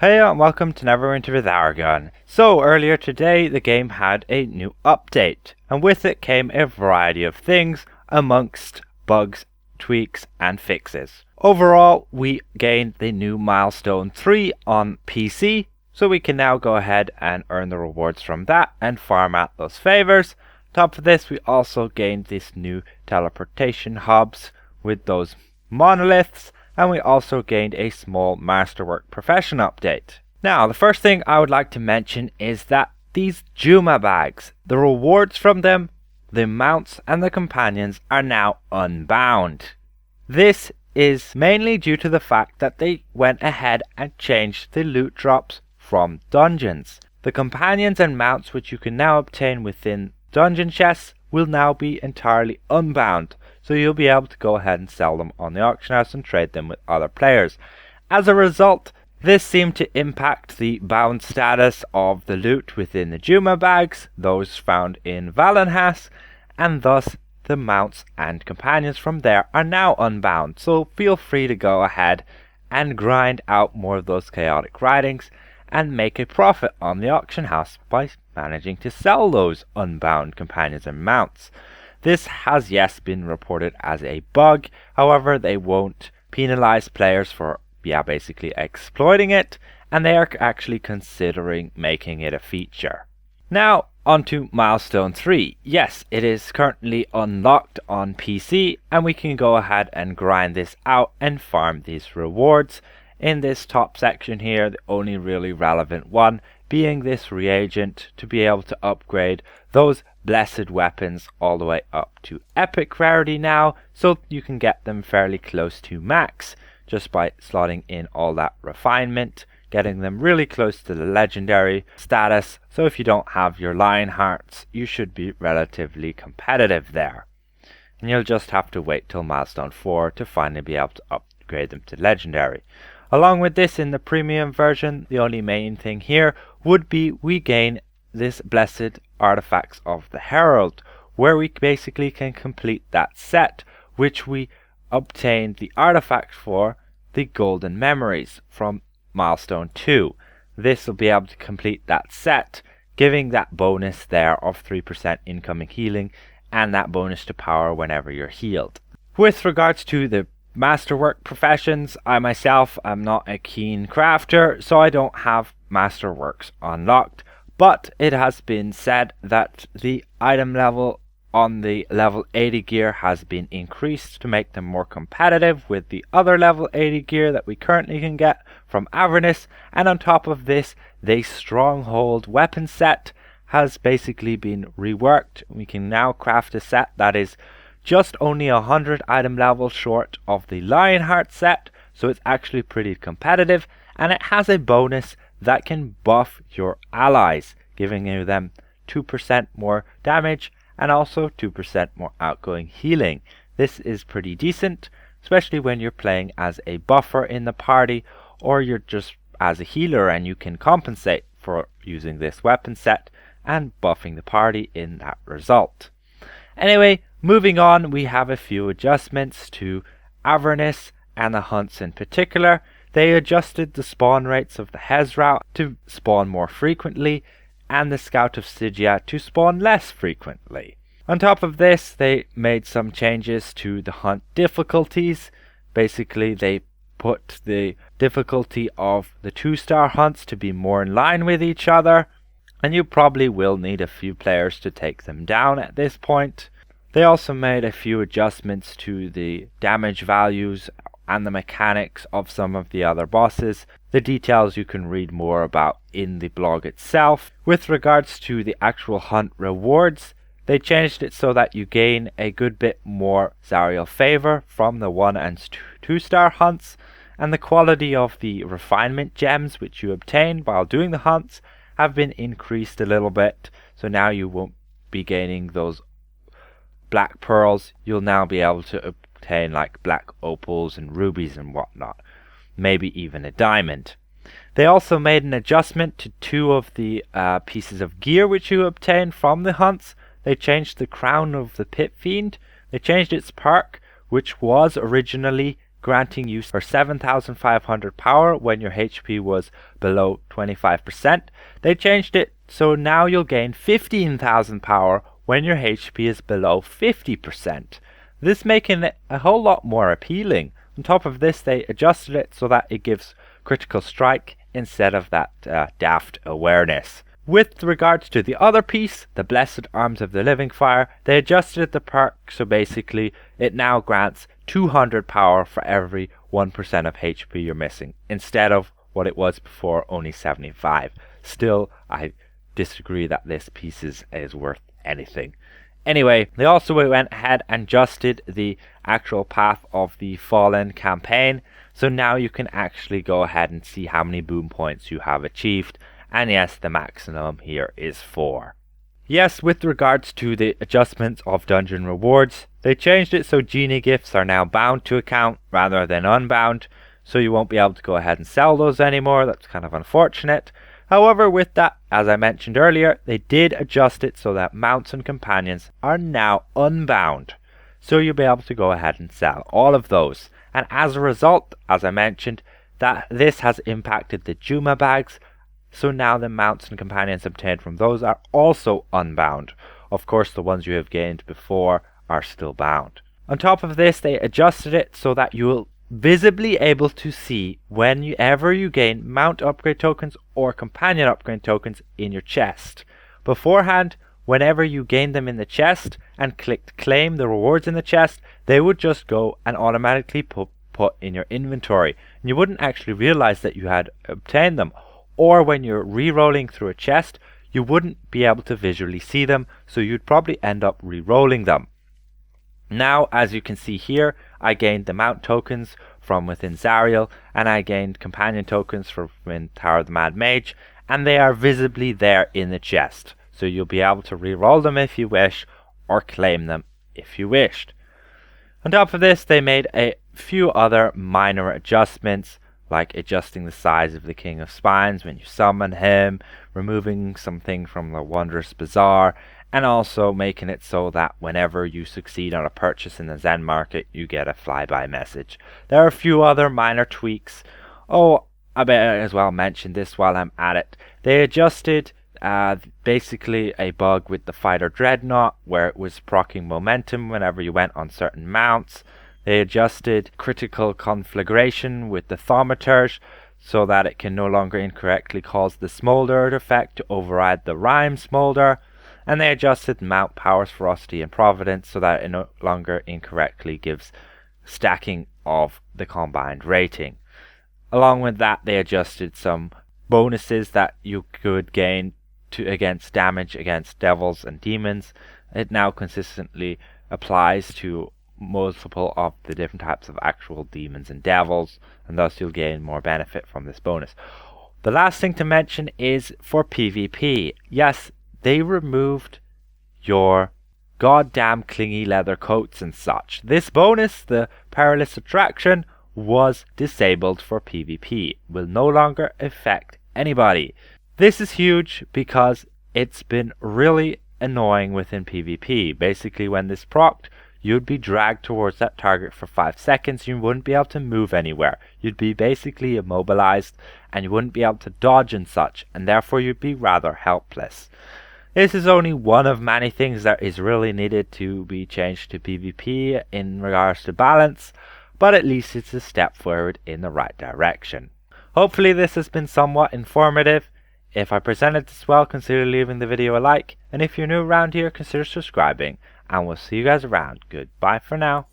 Hey and welcome to Neverwinter with Aragon. So earlier today the game had a new update, and with it came a variety of things amongst bugs, tweaks and fixes. Overall we gained the new Milestone 3 on PC, so we can now go ahead and earn the rewards from that and farm out those favors. Top of this, we also gained this new teleportation hubs with those monoliths, and we also gained a small Masterwork Profession update. Now, the first thing I would like to mention is that these Juma bags, the rewards from them, the mounts and the companions are now unbound. This is mainly due to the fact that they went ahead and changed the loot drops from dungeons. The companions and mounts which you can now obtain within dungeon chests will now be entirely unbound, so you'll be able to go ahead and sell them on the auction house and trade them with other players. As a result, this seemed to impact the bound status of the loot within the Juma bags, those found in Valenhas, and thus the mounts and companions from there are now unbound, so feel free to go ahead and grind out more of those chaotic writings and make a profit on the auction house by managing to sell those unbound companions and mounts. This has yes been reported as a bug, however they won't penalize players for basically exploiting it, and they are actually considering making it a feature. Now onto Milestone 3. Yes, it is currently unlocked on PC and we can go ahead and grind this out and farm these rewards. In this top section here, the only really relevant one being this reagent to be able to upgrade those blessed weapons all the way up to epic rarity now, so you can get them fairly close to max just by slotting in all that refinement, getting them really close to the legendary status. So if you don't have your lion hearts, you should be relatively competitive there, and you'll just have to wait till Milestone 4 to finally be able to upgrade them to legendary. Along with this, in the premium version, the only main thing here would be we gain this blessed artifacts of the Herald, where we basically can complete that set which we obtained the artifact for, the golden memories from Milestone 2. This will be able to complete that set, giving that bonus there of 3% incoming healing and that bonus to power whenever you're healed. With regards to the Masterwork Professions, I myself am not a keen crafter, so I don't have Masterworks unlocked, but it has been said that the item level on the level 80 gear has been increased to make them more competitive with the other level 80 gear that we currently can get from Avernus, and on top of this, the Stronghold weapon set has basically been reworked. We can now craft a set that is just only 100 item levels short of the Lionheart set, so it's actually pretty competitive, and it has a bonus that can buff your allies, giving you them 2% more damage and also 2% more outgoing healing. This is pretty decent, especially when you're playing as a buffer in the party, or you're just as a healer and you can compensate for using this weapon set and buffing the party in that result. Anyway, moving on, we have a few adjustments to Avernus and the hunts in particular. They adjusted the spawn rates of the Hezrau to spawn more frequently and the Scout of Sigia to spawn less frequently. On top of this, they made some changes to the hunt difficulties. Basically, they put the difficulty of the 2-star hunts to be more in line with each other, and you probably will need a few players to take them down at this point. They also made a few adjustments to the damage values and the mechanics of some of the other bosses. The details you can read more about in the blog itself. With regards to the actual hunt rewards, they changed it so that you gain a good bit more Zariel favor from the 1 and 2-star hunts, and the quality of the refinement gems which you obtain while doing the hunts have been increased a little bit, so now you won't be gaining those black pearls. You'll now be able to obtain like black opals and rubies and whatnot, maybe even a diamond. They also made an adjustment to 2 of the pieces of gear which you obtain from the hunts. They changed the crown of the Pit Fiend. They changed its perk, which was originally granting you for 7,500 power when your HP was below 25%. They changed it so now you'll gain 15,000 power when your HP is below 50%. This making it a whole lot more appealing. On top of this, they adjusted it so that it gives critical strike instead of that daft awareness. With regards to the other piece, the Blessed Arms of the Living Fire, they adjusted the perk so basically it now grants 200 power for every 1% of HP you're missing, instead of what it was before, only 75. Still, I disagree that this piece is worth anything. Anyway, they also went ahead and adjusted the actual path of the Fallen campaign, so now you can actually go ahead and see how many boom points you have achieved. And yes, the maximum here is 4. Yes, with regards to the adjustments of dungeon rewards, they changed it so genie gifts are now bound to account rather than unbound, so you won't be able to go ahead and sell those anymore. That's kind of unfortunate. However, with that, as I mentioned earlier, they did adjust it so that mounts and companions are now unbound, so you'll be able to go ahead and sell all of those. And as a result, as I mentioned, that this has impacted the Juma bags, so now the mounts and companions obtained from those are also unbound. Of course, the ones you have gained before are still bound. On top of this, they adjusted it so that you will visibly able to see whenever you gain mount upgrade tokens or companion upgrade tokens in your chest. Beforehand, whenever you gain them in the chest and clicked claim the rewards in the chest, they would just go and automatically put in your inventory, and you wouldn't actually realize that you had obtained them. Or when you're re-rolling through a chest, you wouldn't be able to visually see them, so you'd probably end up re-rolling them. Now, as you can see here, I gained the mount tokens from within Zariel, and I gained companion tokens from within Tower of the Mad Mage, and they are visibly there in the chest. So you'll be able to re-roll them if you wish, or claim them if you wished. On top of this, they made a few other minor adjustments, like adjusting the size of the King of Spines when you summon him, removing something from the Wondrous Bazaar, and also making it so that whenever you succeed on a purchase in the Zen Market, you get a flyby message. There are a few other minor tweaks. Oh, I better as well mention this while I'm at it. They adjusted basically a bug with the Fighter Dreadnought, where it was proccing momentum whenever you went on certain mounts. They adjusted critical conflagration with the Thaumaturge so that it can no longer incorrectly cause the Smolder effect to override the Rhyme Smolder. And they adjusted mount powers, Ferocity and Providence, so that it no longer incorrectly gives stacking of the combined rating. Along with that, they adjusted some bonuses that you could gain against damage against devils and demons. It now consistently applies to multiple of the different types of actual demons and devils, and thus you'll gain more benefit from this bonus. The last thing to mention is for PvP. Yes, they removed your goddamn clingy leather coats and such. This bonus, the Perilous Attraction, was disabled for PvP. Will no longer affect anybody. This is huge because it's been really annoying within PvP. Basically, when this procced, you'd be dragged towards that target for 5 seconds. You wouldn't be able to move anywhere. You'd be basically immobilized, and you wouldn't be able to dodge and such, and therefore you'd be rather helpless. This is only one of many things that is really needed to be changed to PvP in regards to balance, but at least it's a step forward in the right direction. Hopefully this has been somewhat informative. If I presented this well, consider leaving the video a like, and if you're new around here, consider subscribing, and we'll see you guys around. Goodbye for now.